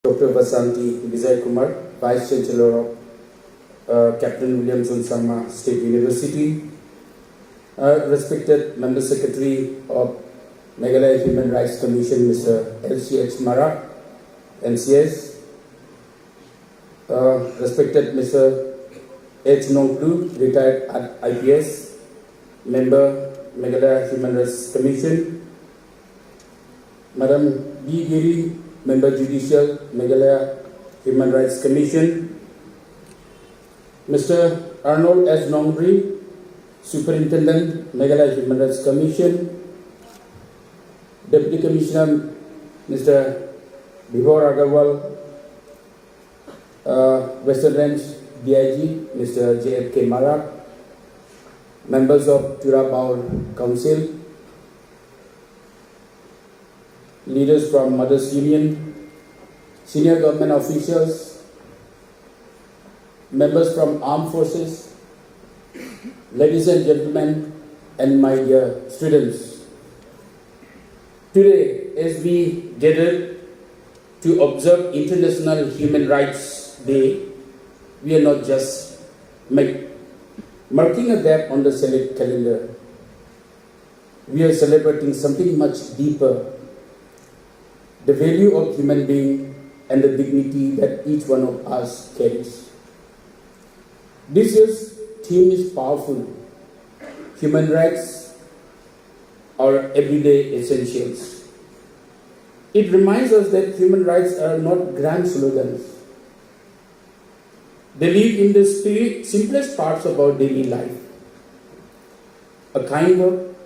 Dr. Vasanti Vijay Kumar, Vice Chancellor of Captain William John Sharma State University, respected Member Secretary of Meghalaya Human Rights Commission, Mr. LCH Marak, MCS, respected Mr. H. Nonglu, retired IPS, Member, Meghalaya Human Rights Commission, Madam B. Giri, Member Judicial, Meghalaya Human Rights Commission, Mr. Arnold S. Nongri, Superintendent, Meghalaya Human Rights Commission, Deputy Commissioner, Mr. Vibhor Agarwal, Western Range DIG, Mr. J.F.K. Marak, members of Tura Power Council, leaders from Mothers Union, senior government officials, members from armed forces, ladies and gentlemen, and my dear students. Today, as we gathered to observe International Human Rights Day, we are not just marking a gap on the select calendar. We are celebrating something much deeper, the value of human being and the dignity that each one of us carries. This year's theme is powerful. Human rights are everyday essentials. It reminds us that human rights are not grand slogans. They live in the simplest parts of our daily life. A kind word,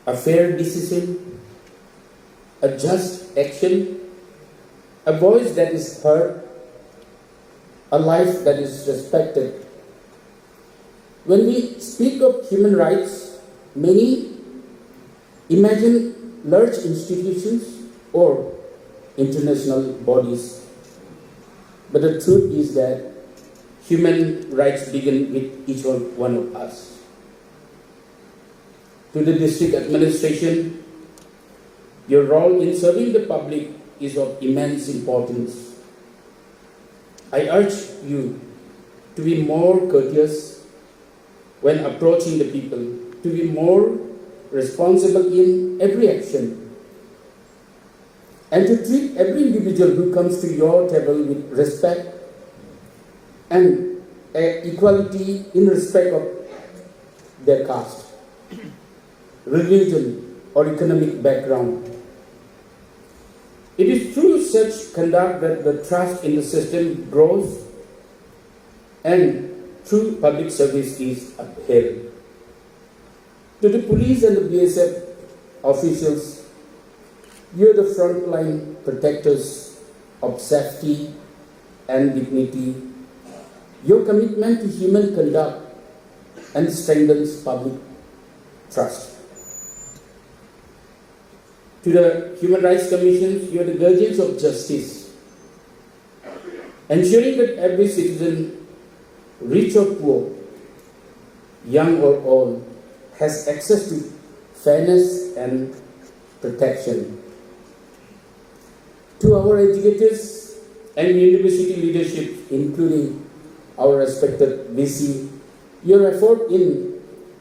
a fair decision, a just action, a voice that is heard, a life that is respected. When we speak of human rights, many imagine large institutions or international bodies. But the truth is that human rights begin with each one of us. To the district administration, your role in serving the public is of immense importance. I urge you to be more courteous when approaching the people, to be more responsible in every action, and to treat every individual who comes to your table with respect and equality in respect of their caste, religion, or economic background. It is through such conduct that the trust in the system grows and true public service is upheld. To the police and the BSF officials, you are the frontline protectors of safety and dignity. Your commitment to human conduct and strengthens public trust. To the Human Rights Commission, you are the guardians of justice, ensuring that every citizen, rich or poor, young or old, has access to fairness and protection. To our educators and university leadership, including our respected VC, your effort in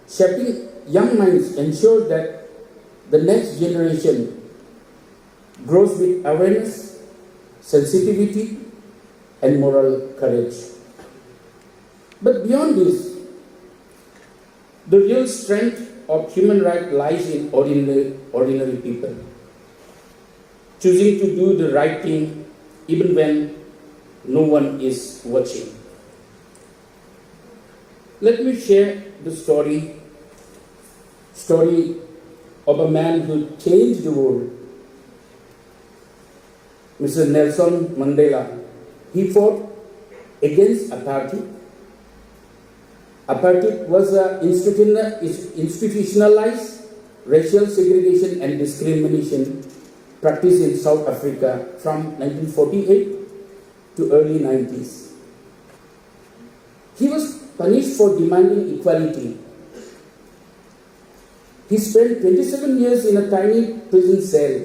shaping young minds ensures that the next generation grows with awareness, sensitivity, and moral courage. But beyond this, the real strength of human rights lies in ordinary people, choosing to do the right thing even when no one is watching. Let me share the story of a man who changed the world, Mr. Nelson Mandela. He fought against apartheid. Apartheid was institutionalized racial segregation and discrimination practiced in South Africa from 1948 to early 90s. He was punished for demanding equality. He spent 27 years in a tiny prison cell.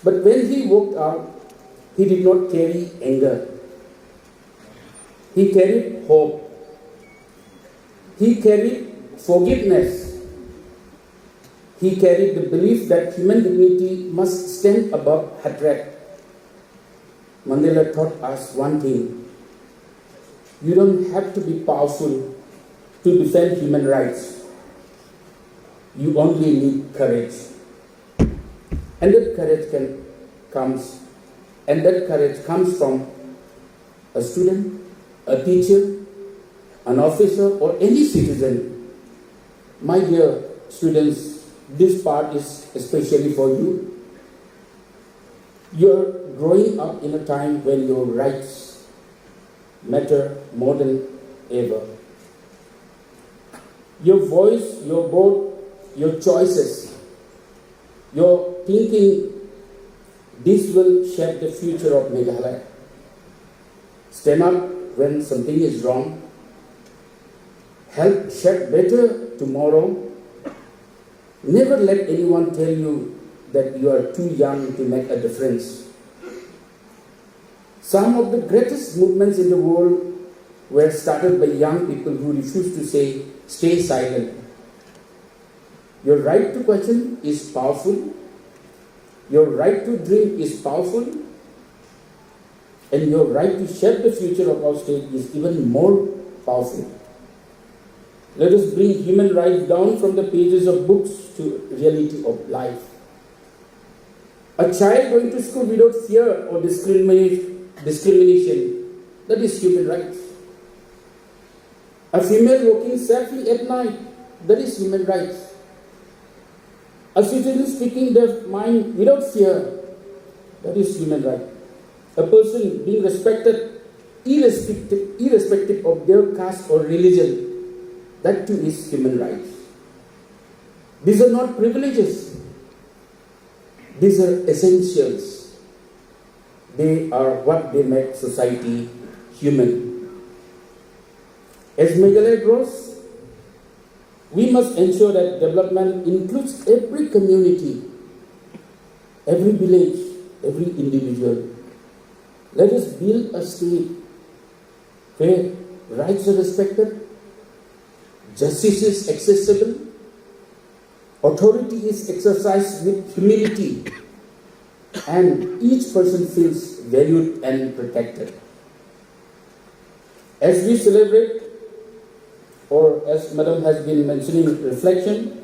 But when he walked out, he did not carry anger. He carried hope. He carried forgiveness. He carried the belief that human dignity must stand above hatred. Mandela taught us one thing: you don't have to be powerful to defend human rights. You only need courage. And that courage comes from a student, a teacher, an officer, or any citizen. My dear students, this part is especially for you. You're growing up in a time when your rights matter more than ever. Your voice, your vote, your choices, your thinking, this will shape the future of Meghalaya. Stand up when something is wrong. Help shape better tomorrow. Never let anyone tell you that you are too young to make a difference. Some of the greatest movements in the world were started by young people who refused to say, stay silent. Your right to question is powerful. Your right to dream is powerful. And your right to shape the future of our state is even more powerful. Let us bring human rights down from the pages of books to reality of life. A child going to school without fear or discrimination, that is human rights. A female walking safely at night, that is human rights. A citizen speaking their mind without fear, that is human right. A person being respected irrespective of their caste or religion, that too is human rights. These are not privileges. These are essentials. They are what they make society human. As Meghalaya grows, we must ensure that development includes every community, every village, every individual. Let us build a state where rights are respected, justice is accessible, authority is exercised with humility, and each person feels valued and protected. As we celebrate, or as Madam has been mentioning, reflecting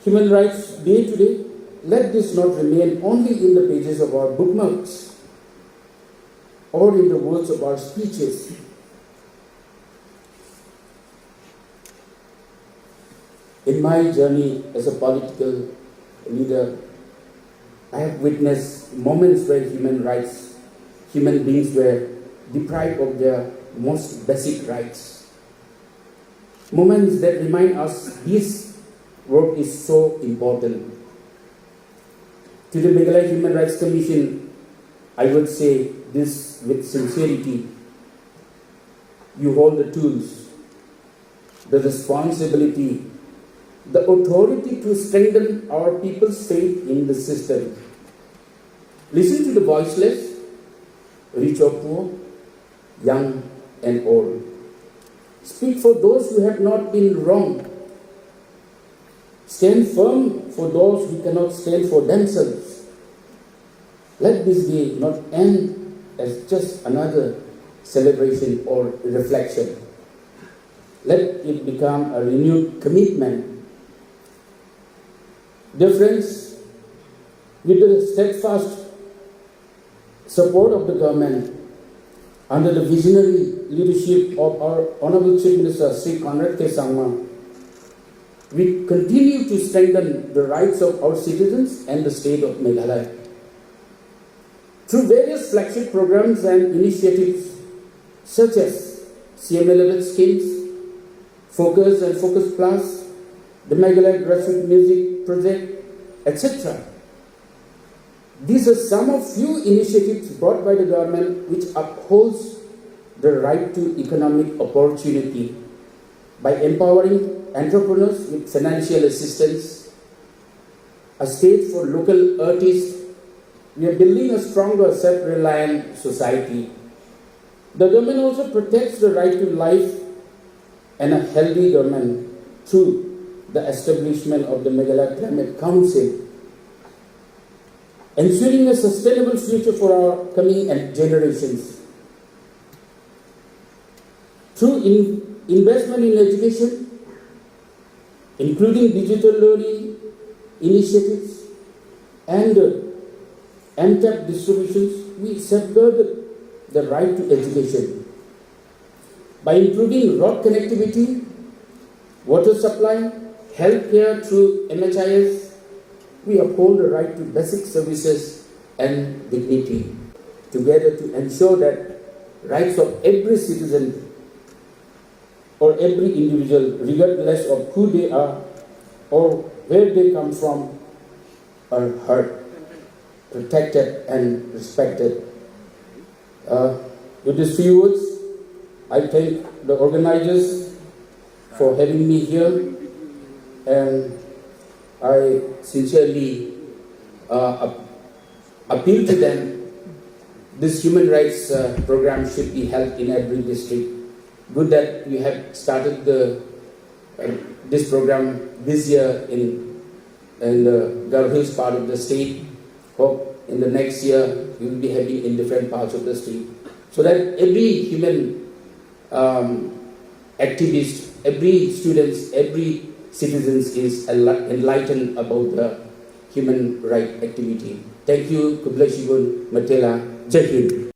Human Rights Day today, let this not remain only in the pages of our bookmarks or in the words of our speeches. In my journey as a political leader, I have witnessed moments where human beings were deprived of their most basic rights. Moments that remind us this work is so important. To the Meghalaya Human Rights Commission, I would say this with sincerity. You hold the tools, the responsibility, the authority to strengthen our people's faith in the system. Listen to the voiceless, rich or poor, young and old. Speak for those who have not been wronged. Stand firm for those who cannot stand for themselves. Let this day not end as just another celebration or reflection. Let it become a renewed commitment. Dear friends, with the steadfast support of the government, under the visionary leadership of our Honorable Chief Minister, Sri ka.saa, we continue to strengthen the rights of our citizens and the state of Meghalaya. Through various flagship programs and initiatives such as CMA-11 schemes, Focus and Focus Plus, the Meghalaya Grassroots Music Project, etc. These are some of few initiatives brought by the government which upholds the right to economic opportunity by empowering entrepreneurs with financial assistance, a stage for local artists. We are building a stronger, self-reliant society. The government also protects the right to life and a healthy government through the establishment of the Meghalaya Climate Council, ensuring a sustainable future for our coming generations. Through investment in education, including digital learning initiatives and MTEP distributions, we safeguard the right to education. By improving road connectivity, water supply, healthcare through MHIS, we uphold the right to basic services and dignity, together to ensure that rights of every citizen or every individual, regardless of who they are or where they come from, are heard, protected and respected. With these few words, I thank the organizers for having me here, and I sincerely appeal to them. This human rights program should be held in every district. Good that you have started this program this year in the Garo Hills part of the state. Hope in the next year you will be having in different parts of the state, so that every human activist, every student, every citizen is enlightened about the human right activity. Thank you. Kublai Shibun Matela. Jai Hind.